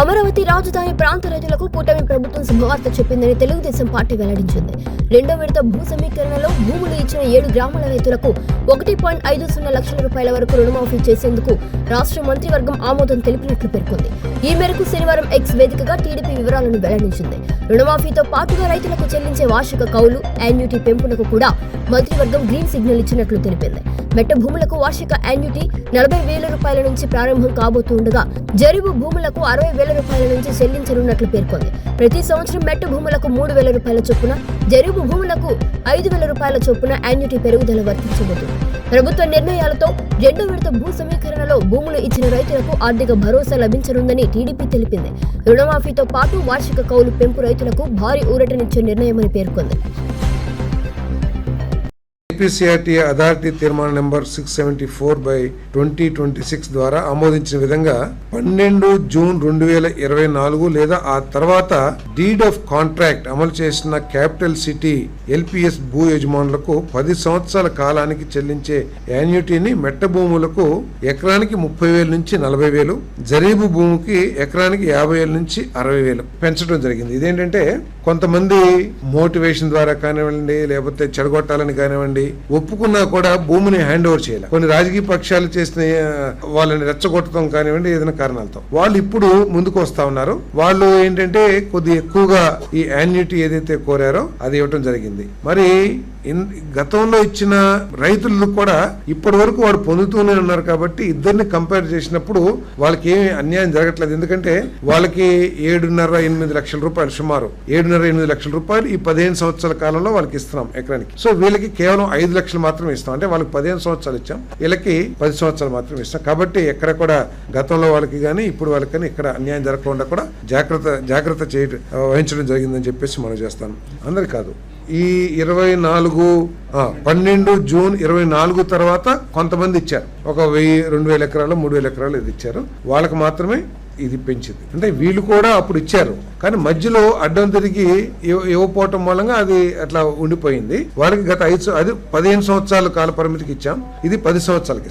అమరావతి రాజధాని ప్రాంత రైతులకు కూటమి ప్రభుత్వం శుభవార్త చెప్పిందని తెలుగుదేశం పార్టీ వెల్లడించింది. రెండో విడత భూ సమీకరణలో భూములు ఇచ్చిన 7 గ్రామాల రైతులకు 1.50 లక్షల రూపాయల వరకు రుణమాఫీ చేసేందుకు రాష్ట్ర మంత్రివర్గం ఆమోదం తెలిపినట్లు పేర్కొంది. ఈ మేరకు శనివారం ఎక్స్ వేదికగా టీడీపీ వివరాలను వెల్లడించింది. రుణమాఫీతో పాటుగా రైతులకు చెల్లించే వార్షిక కౌలు, యాన్యుటీ పెంపునకు కూడా మంత్రివర్గం గ్రీన్ సిగ్నల్ ఇచ్చినట్లు తెలిపింది. మెట్ట భూములకు వార్షిక యాన్యుటీ 40,000 రూపాయల నుంచి ప్రారంభం కాబోతుండగా జరీబు భూములకు 60,000 రూపాయల నుంచి చెల్లించనున్నట్లు పేర్కొంది. ప్రతి సంవత్సరం మెట్ట భూములకు 3,000 రూపాయల చొప్పున, జరీబు భూములకు 5,000 రూపాయల చొప్పున యాన్యుటీ పెరుగుదల వర్తించబోతుంది. ప్రభుత్వ నిర్ణయాలతో రెండో విడత భూ సమీకరణలో భూములు ఇచ్చిన రైతులకు ఆర్థిక భరోసా లభించనుందని టీడీపీ తెలిపింది. రుణమాఫీతో పాటు వార్షిక కౌలు పెంపు రైతులకు భారీ ఊరటనిచ్చే నిర్ణయమని పేర్కొంది. ఏపీసీఆర్టీ అథారిటీ తీర్మానం నెంబర్ 674/2026 ద్వారా ఆమోదించిన విధంగా 12 జూన్ 2024 లేదా ఆ తర్వాత డీడ్ ఆఫ్ కాంట్రాక్ట్ అమలు చేసిన క్యాపిటల్ సిటీ ఎల్పీఎస్ భూ యజమానులకు 10 సంవత్సరాల కాలానికి చెల్లించే యాన్యుటీని మెట్ట భూములకు ఎకరానికి 30,000 నుంచి 40,000, జరీబు భూమికి ఎకరానికి 50,000 నుంచి 60,000 పెంచడం జరిగింది. ఇదేంటంటే కొంతమంది మోటివేషన్ ద్వారా కానివ్వండి, లేకపోతే చెడగొట్టాలని కానివ్వండి, ఒప్పుకున్నా కూడా భూమిని హ్యాండ్ ఓవర్ చేయాలి. కొన్ని రాజకీయ పక్షాలు చేసిన వాళ్ళని రెచ్చగొట్టడం కానివ్వండి, ఏదైనా కారణాలతో వాళ్ళు ఇప్పుడు ముందుకు వస్తా ఉన్నారు. వాళ్ళు ఏంటంటే కొద్ది ఎక్కువగా ఈ యాన్యుటీ ఏదైతే కోరారో అది ఇవ్వటం జరిగింది. మరి గతంలో ఇచ్చిన రైతులు కూడా ఇప్పటి వరకు వాడు పొందుతూనే ఉన్నారు. కాబట్టి ఇద్దరిని కంపేర్ చేసినప్పుడు వాళ్ళకి ఏమి అన్యాయం జరగట్లేదు. ఎందుకంటే వాళ్ళకి 7.5-8 లక్షల రూపాయలు, సుమారు 7.5-8 లక్షల రూపాయలు ఈ 15 సంవత్సరాల కాలంలో వాళ్ళకి ఇస్తున్నాం ఎకరానికి. సో వీళ్ళకి కేవలం 5 లక్షలు మాత్రమే ఇస్తాం. అంటే వాళ్ళకి 15 సంవత్సరాలు ఇచ్చాం, వీళ్ళకి 10 సంవత్సరాలు మాత్రమే ఇస్తాం. కాబట్టి ఎక్కడ కూడా గతంలో వాళ్ళకి కానీ ఇప్పుడు వాళ్ళకి కానీ ఇక్కడ అన్యాయం జరగకుండా కూడా జాగ్రత్త వహించడం జరిగిందని చెప్పేసి మనం చేస్తాను. అందరు కాదు, ఈ 12 జూన్ 24 తర్వాత కొంతమంది ఇచ్చారు. ఒక 1,000-2,000 ఎకరాలు 3,000 ఎకరాలు ఇది ఇచ్చారు. వాళ్ళకి మాత్రమే ఇది పెంచింది. అంటే వీళ్ళు కూడా అప్పుడు ఇచ్చారు, కానీ మధ్యలో అడ్డం తిరిగి ఇవ్వకపోవటం మూలంగా అది అట్లా ఉండిపోయింది. వాళ్ళకి గత 15 సంవత్సరాల కాల పరిమితికి ఇచ్చాం, ఇది 10 సంవత్సరాలకి.